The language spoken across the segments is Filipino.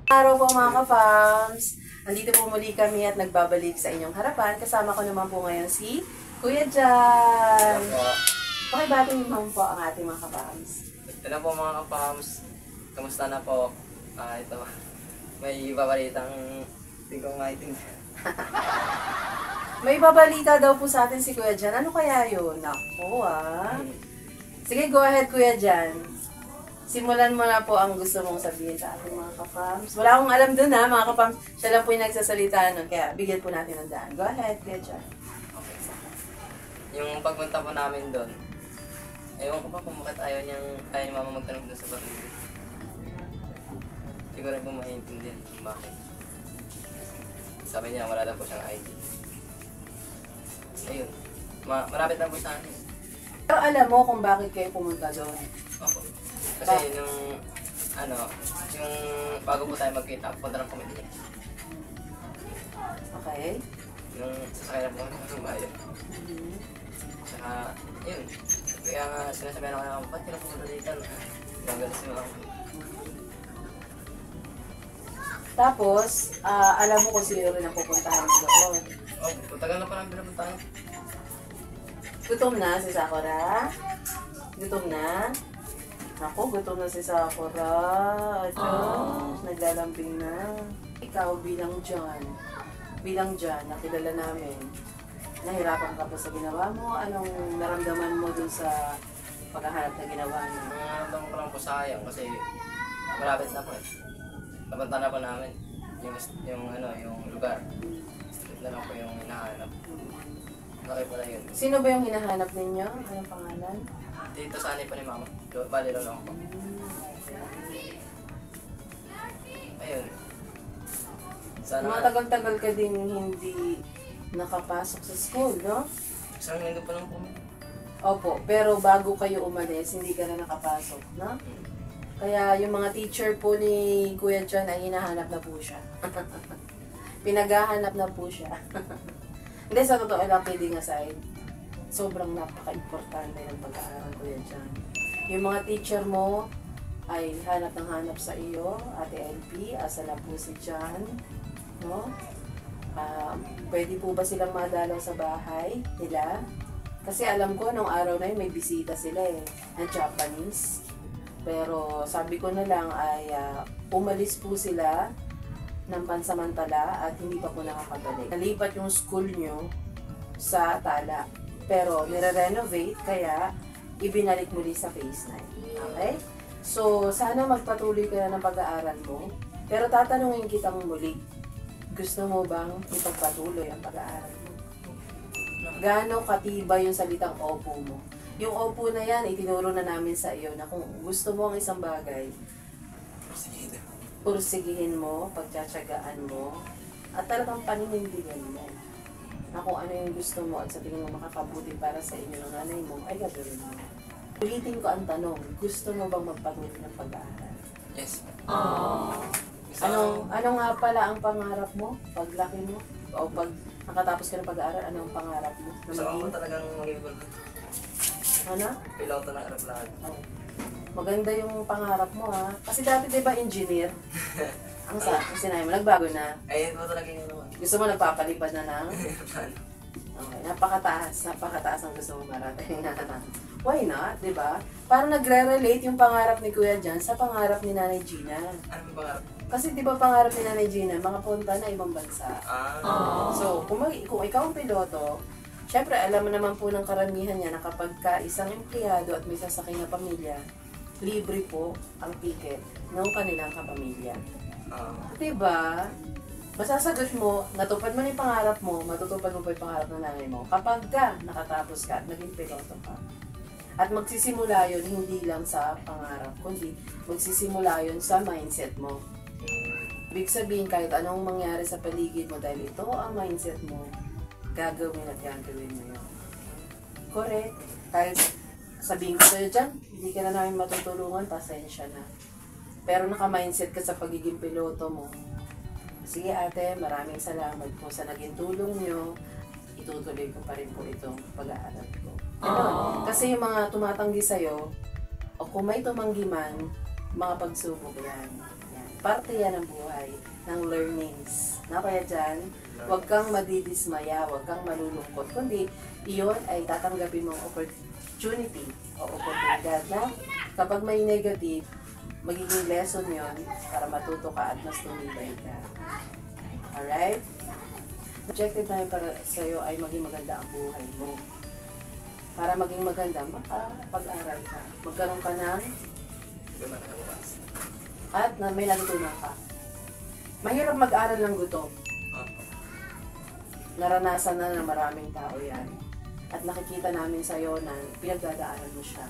Araw po mga ka-fams! Nandito po muli kami at nagbabalik sa inyong harapan. Kasama ko naman po ngayon si Kuya Jan. Pakibati naman po ang ating mga ka-fams. Ito na po mga ka-fams. Kamusta na po? Ito. May babalitang hindi ko maintindihan. May babalita daw po sa atin si Kuya Jan. Ano kaya yun? Naku Sige, go ahead Kuya Jan. Simulan mo na po ang gusto mong sabihin sa ating mga ka-fams. Wala akong alam dun ha, mga ka-fams. Siya lang po yung nagsasalita nun. Kaya bigyan po natin ng daan. Go ahead, Kuya Jan. Okay. Yung pagpunta po namin doon, ewan ko pa kung bakit ayaw ni Mama magtanong doon sa barangay. Hindi ko rin po maintindihan kung bakit. Sabi niya, wala lang po siyang ID. Ayun. Marapit lang po sa akin. Pero alam mo kung bakit kayo pumunta doon? Opo. Kasi yung bago po tayo magkita, punta ng pamilya. Okay. Yung sasakay na po ng bayan. Saka, yun. Kaya nga sinasabihan ako na, ba't ka na pumunta dito? Gagalas si Mama. Tapos, alam mo kung sino rin ang pupuntahan mo doon. Oh, tagal na parang binapuntahan. Gutom na si Sakura? Gutom na? Ako, gutom na si Sakura. Diyos, naglalambing na. Ikaw bilang Jan, nakilala namin. Nahirapan ka ba sa ginawa mo? Anong naramdaman mo dun sa paghahanap na ginawa mo? Naramdaman ko lang po sayang kasi malapit na po eh. Napunta na po namin yung lugar. Ito na lang po yung hinahanap. Laki pala yun. Sino ba yung hinahanap ninyo? Anong pangalan? Dito sa anay po ni Mama. Bali lang po. Ayun. Sana Mga tagal-tagal ka din hindi nakapasok sa school, no? isang linggo pa lang po. Opo, pero bago kayo umalis, hindi ka na nakapasok, no? Kaya yung mga teacher po ni Kuya Jan ay hinahanap na po siya. Pinaghahanap na po siya. Hindi, sa totoo lang, kidding aside, sobrang napaka-importante ng pag-aaral, Kuya Jan. Yung mga teacher mo ay hanap ng hanap sa iyo, Ate LP, asa na po si Jan, no? Pwede po ba silang madalaw sa bahay nila? Kasi alam ko, nung araw na yun, may bisita sila ng Japanese. Pero sabi ko na lang ay umalis po sila ng pansamantala at hindi pa po nakakabalik. Nalipat yung school nyo sa Tala. Pero nire-renovate kaya ibinalik muli sa Phase 9. Okay? So, sana magpatuloy ka na ng pag-aaral mo. Pero tatanungin kitang muli, gusto mo bang ipagpatuloy ang pag-aaral mo? Gaano katibay yung salitang opo mo? Yung opo na yan, itinuro na namin sa iyo na kung gusto mo ang isang bagay, pursigihin mo, pagtsatsagaan mo, at talagang paninindigan mo na kung ano yung gusto mo at sa tingin mo makakabuti para sa inyo ng nanay mo, ay gagawin mo. Ulitin ko ang tanong, gusto mo bang magpatuloy ng pag-aaral? Yes. Ano nga pala ang pangarap mo? Paglaki mo? O pag nakatapos ka ng pag-aaral, ano ang pangarap mo? Gusto ko talagang mag-ibig. Ano? Piloto ng aeroplano. Oh. Maganda yung pangarap mo ha. Kasi dati di ba engineer? Ang sinabi mo, nagbago na. Ayun po talaga yung naman. Gusto mo nagpapalipad na ng? Aeroplano. Okay, napakataas ang gusto mo marating na. Why not, di ba? Parang nagre-relate yung pangarap ni Kuya Jan sa pangarap ni Nanay Gina. Ano po pangarap? Kasi di ba pangarap ni Nanay Gina, makapunta na ibang bansa. So, kung ikaw ang piloto, syempre alam mo naman po ng karamihan niya na kapag ka isang empleyado at may sasakay na pamilya, libre po ang ticket ng kanilang kapamilya. Diba? Masasagot mo, natupad mo na yung pangarap mo, matutupad mo po yung pangarap ng nanay mo kapag ka nakatapos ka at naging piloto ka. At magsisimula yun hindi lang sa pangarap, kundi magsisimula yun sa mindset mo. Ibig sabihin, kahit anong mangyari sa paligid mo dahil ito ang mindset mo, gagawin at gagawin mo yun. Correct. Kahit sabihin ko sa'yo dyan, hindi ka na namin matutulungan, pasensya na. Pero naka-mindset ka sa pagiging piloto mo. Sige ate, maraming salamat po sa naging tulong nyo. Itutuloy ko pa rin po itong pag-aaral ko. Kasi yung mga tumatanggi sa'yo, o kung may tumanggi man, mga pagsubok yan. parte yan ng buhay, ng learnings. Na kaya dyan, huwag kang madidismaya, huwag kang malulungkot, kundi iyon ay tatanggapin mong opportunity o oportunidad na kapag may negative, magiging lesson yon para matuto ka at mas tumibay ka. Alright? Objective namin para sa'yo ay maging maganda ang buhay mo. Para maging maganda, makapag-aral ka. Magkaroon ka ng at na may natutunan ka. Mahirap mag-aral ng gutom. Naranasan na ng maraming tao yan. At nakikita namin sa'yo na pinagdadaanan mo siya.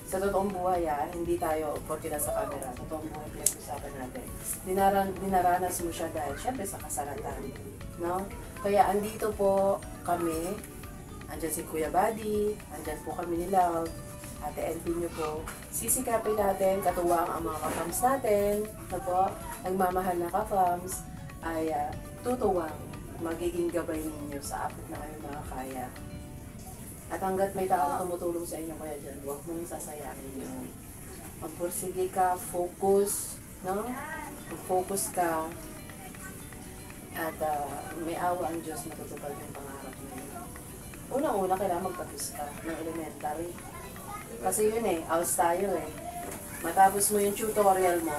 Sa totoong buhay, hindi tayo porque nasa camera. Sa totoong buhay, pinag-usapan natin. Dinaranas mo siya dahil syempre sa kasalatan. No? Kaya andito po kami. Andyan si Kuya Buddy. Andyan po kami ni Love. Ate LP nyo po. Sisikapin natin, katuwang ang mga ka-fams natin. Na po, nagmamahal na ka-fams ay tutuwang magiging gabay ninyo sa abot na kayo makakaya. At hanggat may taong tumutulong sa inyo kaya dyan, huwag mong sasayangin yun. Magpursige ka, focus, no? Mag-focus ka, at may awa ang Diyos matutupad yung pangarap mo. Unang-una, kailangan magtapos ka ng elementary. Kasi yun house tayo Matapos mo yung tutorial mo,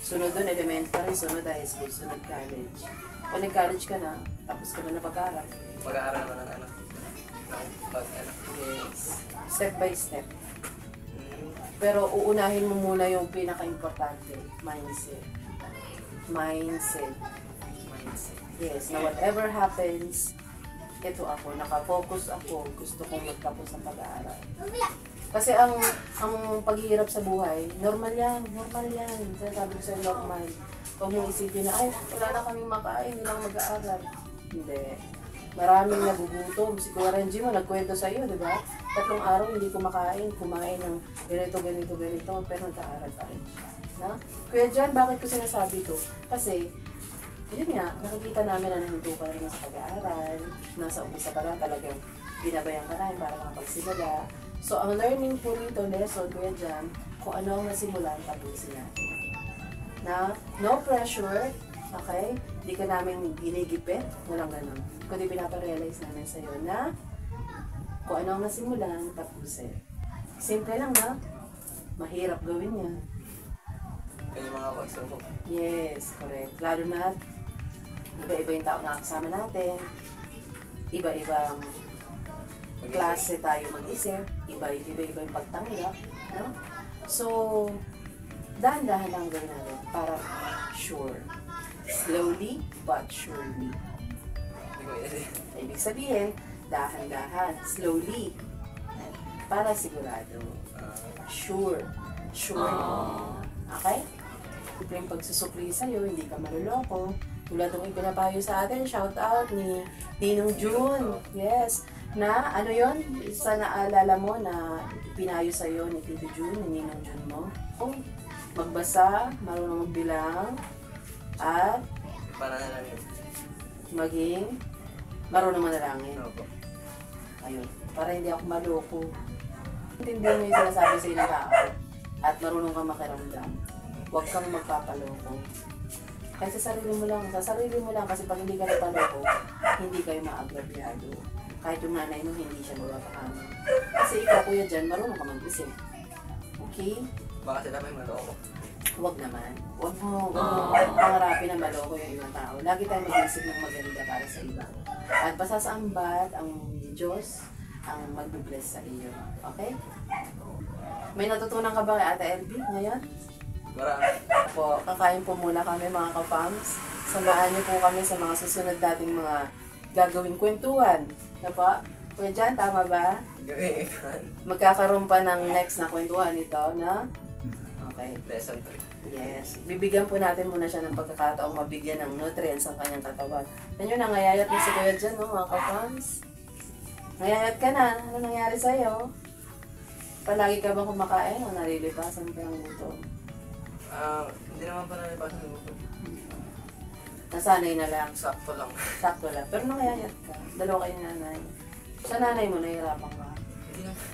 sunod doon elementary, sunod high school, sunod college. Kung nag-college ka na, tapos ka na pag-aaral. Pag-aaral naman ng ano? Yes. Step by step. Pero uunahin mo muna yung pinaka-importante, mindset. Mindset. Yes, na whatever happens, ito ako, nakafocus ako, gusto kong magtapos ng pag-aaral. Kasi ang paghihirap sa buhay, normal yan. Sabi ko sa'yo, normal. Huwag mong isipin na, ay, wala na kaming makain, hindi lang mag-aaral. Hindi. Maraming nagugutom. Si Kuya Renji mo, nagkwento sa'yo, di ba? 3 araw hindi kumain ng ganito, pero nag-aaral pa rin siya. Na? Kuya Jan, bakit ko sinasabi ito? Kasi, yun nga, nakikita namin na nahinto ka rin sa pag-aaral, nasa umpisa pa lang talagang binabayan ka na para makapagsimula. So, ang learning po nito, lesson, Kuya Jan, kung ano ang nasimulan, tapusin natin. Na, no pressure, okay? Hindi ka namin ginigipit, walang ganun. Kundi pinaparealize namin sa'yo na kung ano ang nasimulan, tapusin. Simple lang na, mahirap gawin yan. Kaya mga kwestiyon ko. Yes, correct. Lalo na, iba-iba yung tao na kasama natin, iba-ibang klase tayo mag-isip, iba-iba yung pagtanggap, no? So, dahan-dahan lang gawin natin para sure. Slowly but surely. Ibig sabihin, dahan-dahan, slowly, para sigurado. Sure. Okay? Siyempre yung pagsusupli sa'yo, hindi ka maluloko. Tulad ng ipinapayo sa atin, shout out ni Ninong June. Yes. Na, ano yon? Isa naalala mo na pinayo sa'yo ni Tito June, ni Ninong June mo. Kung magbasa, marunong magbilang, at maging marunong manalangin. Ayun. Para hindi ako maloko. Intindihan mo yung sinasabi sa inang tao at marunong kang makiramdam. Huwag kang magpapaloko. Kahit sa sarili mo lang kasi pag hindi ka napaloko, hindi kayo maagrabyado. Kahit yung nanay mo, hindi siya mapapakama. Kasi ikaw, Kuya Jan, marunong ka mag-isip. Okay? Baka sila may maloko. Huwag naman. Huwag mo pangarapin na maloko yung ibang tao. Lagi tayong mag-isip ng maganda para sa iba. At basta sa ambat, ang Diyos ang mag-bless sa iyo. Okay? May natutunan ka ba kay Ate LB ngayon? Marami. Po, kakain po muna kami mga ka-fams. Samahan niyo po kami sa mga susunod dating mga gagawing kwentuhan. Na po? Kuya Jan, tama ba? Gawin. Magkakaroon pa ng next na kwentuhan ito, na? Okay. Lesson 3. Yes. Bibigyan po natin muna siya ng pagkakataong mabigyan ng nutrients ang kanyang katawan. Yan yun, nangayayat na si Kuya Jan, no, mga ka-fams. Nangayayat ka na. Ano nangyari sa'yo? Palagi ka bang kumakain o nalilipasan ka ng gutom? Hindi naman pa nalipasan ng gutom. Nasanay na lang. Sakto lang. Sakto lang. Pero nangayayat ka. Dalawa kayo nanay. Sa nanay mo, nahihirapan ka. Hindi naman.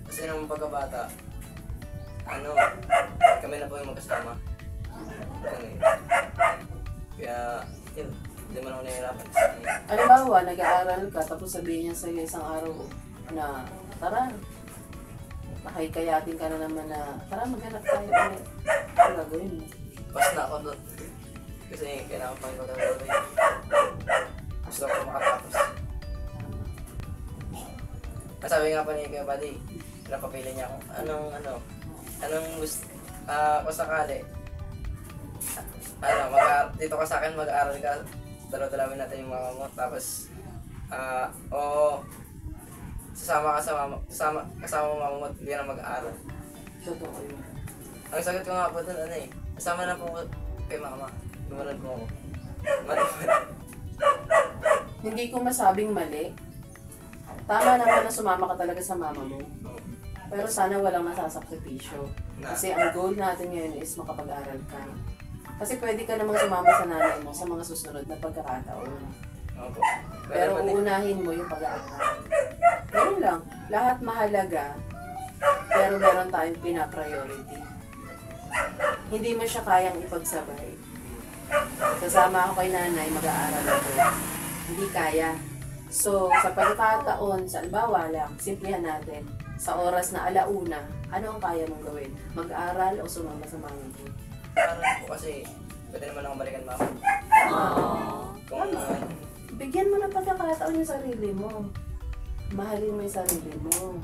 Kasi nung pagkabata, kami na po yung magkasama. Kaya, yun, hindi man ako nahihirapan. Halimbawa, nag-aaral ka, tapos sabihin niya sa'yo isang araw na, tara, nakikayatin ka na naman na, tara, maghanap tayo ulit. Ano gagawin mo? Pas na ako doon. Kasi kailangan pang ipagkakawin. Gusto ko makatapos. Sabi nga pa ni Kuya Buddy, napapili niya ako, anong gusto, kung sakali, dito ka sa akin, mag-aaral ka, dalaw-dalawin natin yung mama mo, tapos, kasama mo mama mo, hindi na mag-aaral. Totoo yun. Ang sagot ko nga po doon, kasama na po kay mama, lumunod mo ako. Hindi ko masabing mali. Tama naman na sumama ka talaga sa mama mo. Pero sana walang masasakripisyo. Kasi ang goal natin ngayon is makapag-aral ka. Kasi pwede ka namang sumama sa nanay mo sa mga susunod na pagkakataon. Pero uunahin mo yung pag-aaral. Ganun lang. Lahat mahalaga, pero meron tayong pina-priority. Hindi mo siya kayang ipagsabay. Kasama ako kay nanay, mag-aaral ako. Hindi kaya. So, sa pagkakataon, sa albawa lang, simplihan natin. Sa oras na alauna, ano ang kaya mong gawin? Mag-aral o sumama sa mga mo? Aral po kasi, pwede naman ako balikan mama. Kung bigyan mo ng pagkakataon yung sarili mo. Mahalin mo yung sarili mo.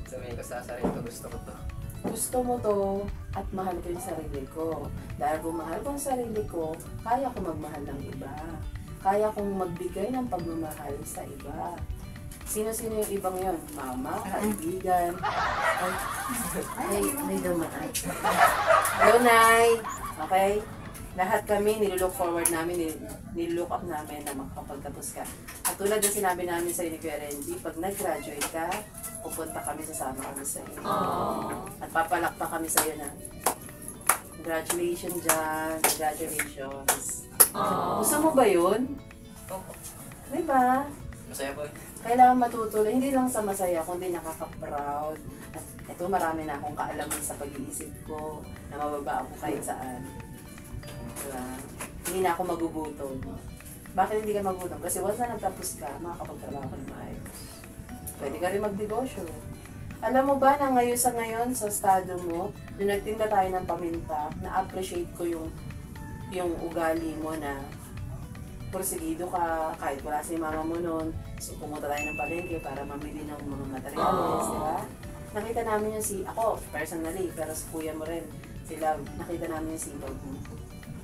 sabihin ko sa sarili ko, gusto ko to. Gusto mo to at mahal ko yung sarili ko. Dahil kung mahal ko ang sarili ko, kaya ko magmahal ng iba. Kaya kong magbigay ng pagmamahal sa iba. Sino-sino yung ibang yon? Mama, kaibigan. Ay, may dumaan. Hello, Nay! Okay? Lahat kami, nilulook forward namin, nilulook up namin na makakapagtapos ka. At tulad na sinabi namin sa ni Kuya Renji, pag nag-graduate ka, pupunta kami, sasama kami sa iyo. At papalakpa kami sa iyo na, congratulations dyan, congratulations. Gusto mo ba yun? Opo. Diba? Masaya po. Kailangan matutuloy, hindi lang sa masaya, kundi nakaka-proud. At ito, marami na akong kaalaman sa pag-iisip ko, na mababa ako kahit saan. Diba? Hindi na ako magugutom. Bakit hindi ka magugutom? Kasi once na nagtapos ka, makakapagtrabaho ka na maayos. Pwede ka rin magdegosyo. Alam mo ba na ngayon sa estado mo, nung nagtinda tayo ng paminta, na-appreciate ko yung ugali mo na porsigido ka, kahit wala si mama mo noon, so pumunta tayo ng palengke para mamili ng mga materials, di ba? Nakita namin ako personally, pero sa kuya mo rin, sila, nakita namin yung sipag mo.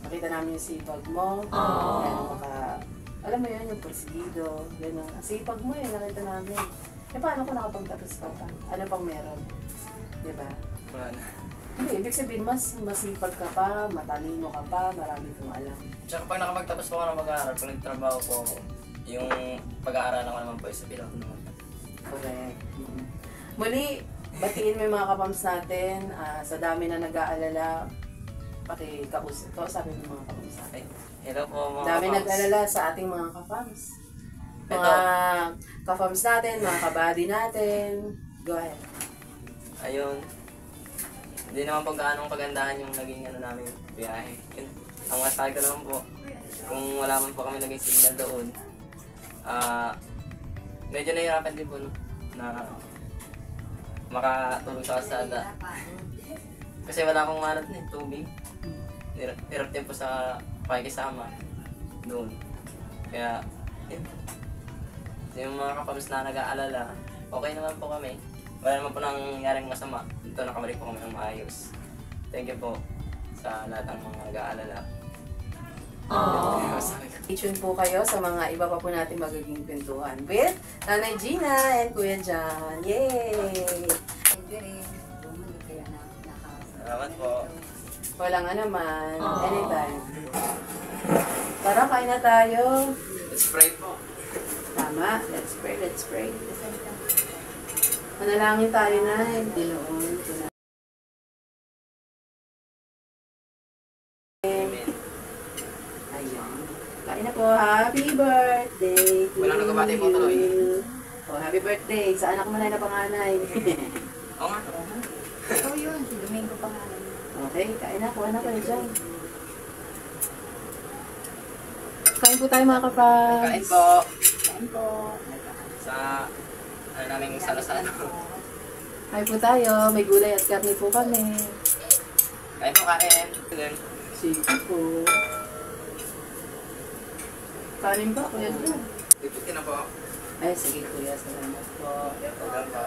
Nakita namin yung sipag mo, alam mo yun, yung porsigido, gano'n. Sipag mo nakita namin. Paano kung nakapagtapos ka pa? Ano pang meron? Di ba? Wala na. Hindi, ibig sabihin, mas masipag ka pa, matalino ka pa, marami kang alam. Tsaka pag nakapagtapos po ako ng mag-aaral, pag nagtrabaho po ako, yung pag-aaral ko naman po is sa piloto naman. Correct. Muli, batiin mo yung mga kapams natin, sa dami na nag-aalala, pati kausapin mo mga kapams natin. Hello po mga Dami kapams. nag-aalala sa ating mga kapams. Mga kapams natin, mga kabady natin. Go ahead. Ayun. Hindi naman po gaanong kagandahan yung naging namin biyahe. Yun. Ang masahe ko naman po, kung wala man po kami naging signal doon, medyo nahihirapan din po no, na makatulog sa kalsada. Kasi wala akong manat na tubig. Hirap din po sa pakikisama doon. Kaya, yun. Yung mga kapams na nag-aalala, okay naman po kami. Wala naman po nangyaring masama. Dito nakabalik po kami ng maayos. Thank you po sa lahat ng mga nag-aalala. Stay tuned po kayo sa mga iba pa po natin magiging kwentuhan with Nanay Gina and Kuya John. Yay! Salamat po. Walang naman. Anytime. Tara, kain na tayo. Let's pray po. Tama. Let's pray, let's pray. Manalangin tayo na. Diloon. Amen. Ayun. Kain na po. Happy birthday to Walang nagkabati po tuloy. you. Oh, happy birthday. Sa anak mo na na panganay. Oo nga. Ikaw yun, si Domingo pangalan. Okay, kain na. Kuha na kayo dyan. Kain po tayo mga kapas. Kain po. Kain po. Sa, ano namin salo-salo. Kain po tayo. May gulay at karne po kami. Kain po, kain. Sige po. Kanin ba? Kuya dyan. Ipit ka na po. Ay, sige kuya. Salamat po. Welcome po.